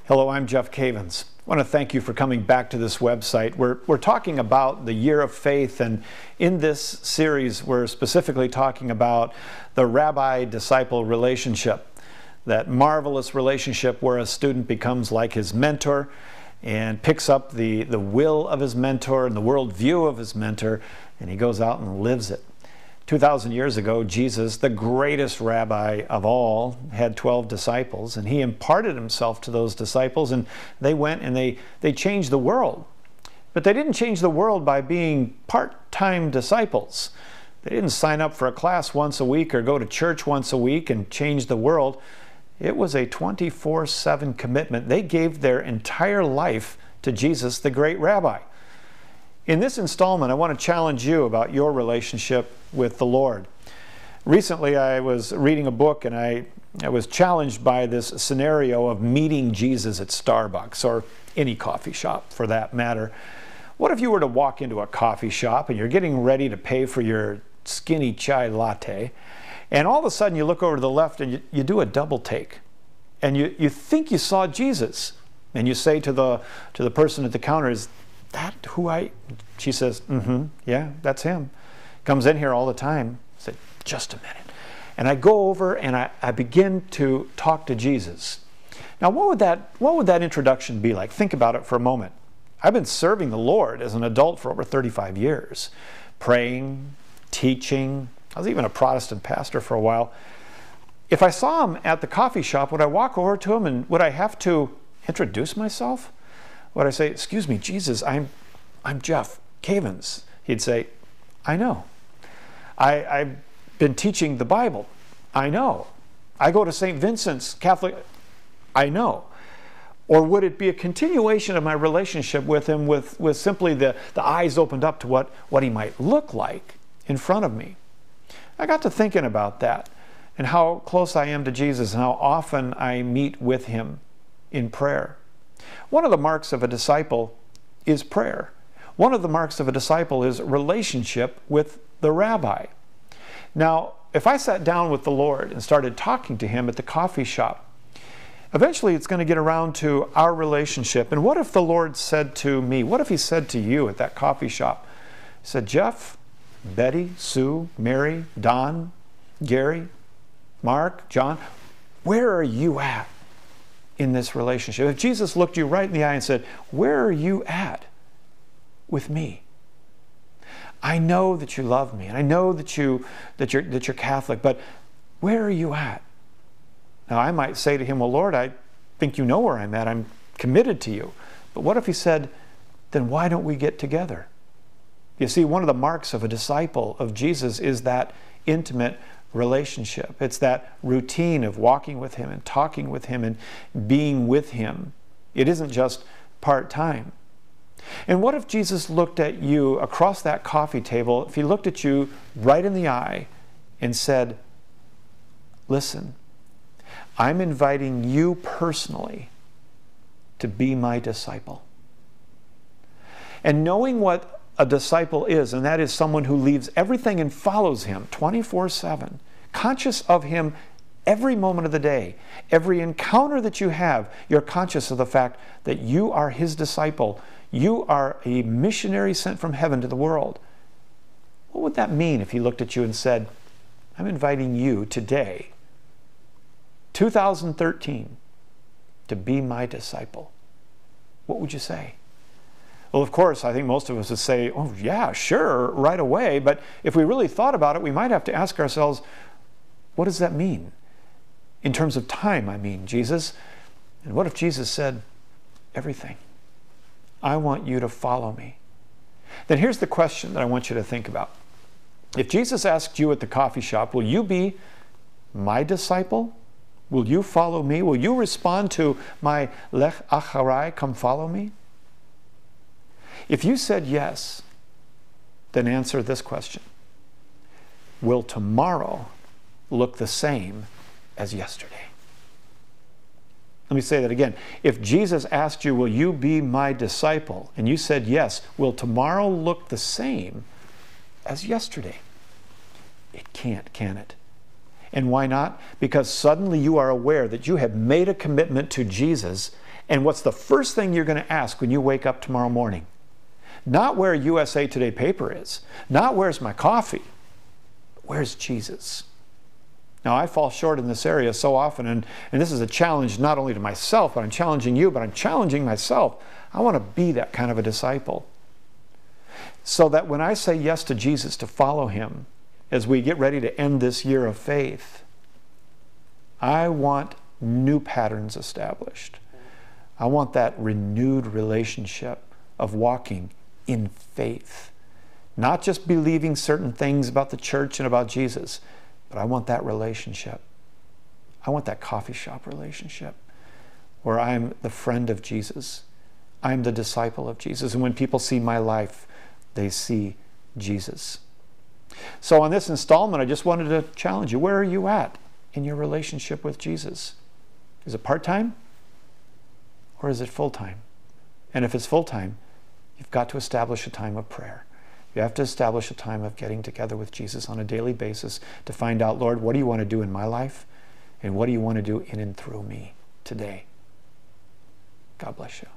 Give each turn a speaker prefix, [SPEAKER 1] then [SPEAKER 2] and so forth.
[SPEAKER 1] Hello, I'm Jeff Cavins. I want to thank you for coming back to this website. We're talking about the year of faith, and in this series we're specifically talking about the Rabbi-Disciple relationship, that marvelous relationship where a student becomes like his mentor and picks up the will of his mentor and the worldview of his mentor, and he goes out and lives it. 2,000 years ago, Jesus, the greatest rabbi of all, had 12 disciples, and he imparted himself to those disciples, and they went and they changed the world. But they didn't change the world by being part-time disciples. They didn't sign up for a class once a week or go to church once a week and change the world. It was a 24/7 commitment. They gave their entire life to Jesus, the great rabbi. In this installment, I want to challenge you about your relationship with the Lord. Recently, I was reading a book and I was challenged by this scenario of meeting Jesus at Starbucks, or any coffee shop for that matter. What if you were to walk into a coffee shop and you're getting ready to pay for your skinny chai latte, and all of a sudden you look over to the left and you do a double take, and you think you saw Jesus, and you say to the person at the counter, "Is that who she says, yeah, that's him. Comes in here all the time." I said, "Just a minute." And I go over and I begin to talk to Jesus. Now, what would that introduction be like? Think about it for a moment. I've been serving the Lord as an adult for over 35 years, praying, teaching. I was even a Protestant pastor for a while. If I saw him at the coffee shop, would I walk over to him and would I have to introduce myself? Would I say, "Excuse me, Jesus, I'm Jeff Cavins"? He'd say, "I know. I've been teaching the Bible. I know. I go to St. Vincent's Catholic. I know." Or would it be a continuation of my relationship with him with simply the eyes opened up to what he might look like in front of me? I got to thinking about that and how close I am to Jesus and how often I meet with him in prayer. One of the marks of a disciple is prayer. One of the marks of a disciple is relationship with the rabbi. Now, if I sat down with the Lord and started talking to him at the coffee shop, eventually it's going to get around to our relationship. And what if the Lord said to me, what if he said to you at that coffee shop, he said, "Jeff, Betty, Sue, Mary, Don, Gary, Mark, John, where are you at in this relationship?" If Jesus looked you right in the eye and said, "Where are you at with me? I know that you love me, and I know that you're Catholic, but where are you at?" Now, I might say to him, "Well, Lord, I think you know where I'm at. I'm committed to you." But what if he said, "Then why don't we get together?" You see, one of the marks of a disciple of Jesus is that intimate relationship. It's that routine of walking with him and talking with him and being with him. It isn't just part-time. And what if Jesus looked at you across that coffee table, if he looked at you right in the eye and said, "Listen, I'm inviting you personally to be my disciple." And knowing what a disciple is, and that is someone who leaves everything and follows him 24/7, conscious of him every moment of the day. Every encounter that you have, you're conscious of the fact that you are his disciple. You are a missionary sent from heaven to the world. What would that mean if he looked at you and said, "I'm inviting you today, 2013, to be my disciple"? What would you say? Well, of course, I think most of us would say, "Oh, yeah, sure," right away. But if we really thought about it, we might have to ask ourselves, what does that mean? In terms of time, I mean, Jesus. And what if Jesus said, "Everything. I want you to follow me"? Then here's the question that I want you to think about. If Jesus asked you at the coffee shop, "Will you be my disciple? Will you follow me? Will you respond to my lech acharai, come follow me?" If you said yes, then answer this question. Will tomorrow look the same as yesterday? Let me say that again. If Jesus asked you, "Will you be my disciple?" and you said yes, will tomorrow look the same as yesterday? It can't, can it? And why not? Because suddenly you are aware that you have made a commitment to Jesus And what's the first thing you're going to ask when you wake up tomorrow morning? Not where USA Today paper is, not where's my coffee, where's Jesus? Now, I fall short in this area so often, and this is a challenge not only to myself, but I'm challenging you, but I'm challenging myself. I want to be that kind of a disciple. So that when I say yes to Jesus, to follow him, as we get ready to end this year of faith, I want new patterns established. I want that renewed relationship of walking in faith. Not just believing certain things about the church and about Jesus, but I want that relationship. I want that coffee shop relationship where I'm the friend of Jesus. I'm the disciple of Jesus. And when people see my life, they see Jesus. So on this installment, I just wanted to challenge you. Where are you at in your relationship with Jesus? Is it part-time or is it full-time? And if it's full-time, you've got to establish a time of prayer. You have to establish a time of getting together with Jesus on a daily basis to find out, Lord, what do you want to do in my life? And what do you want to do in and through me today? God bless you.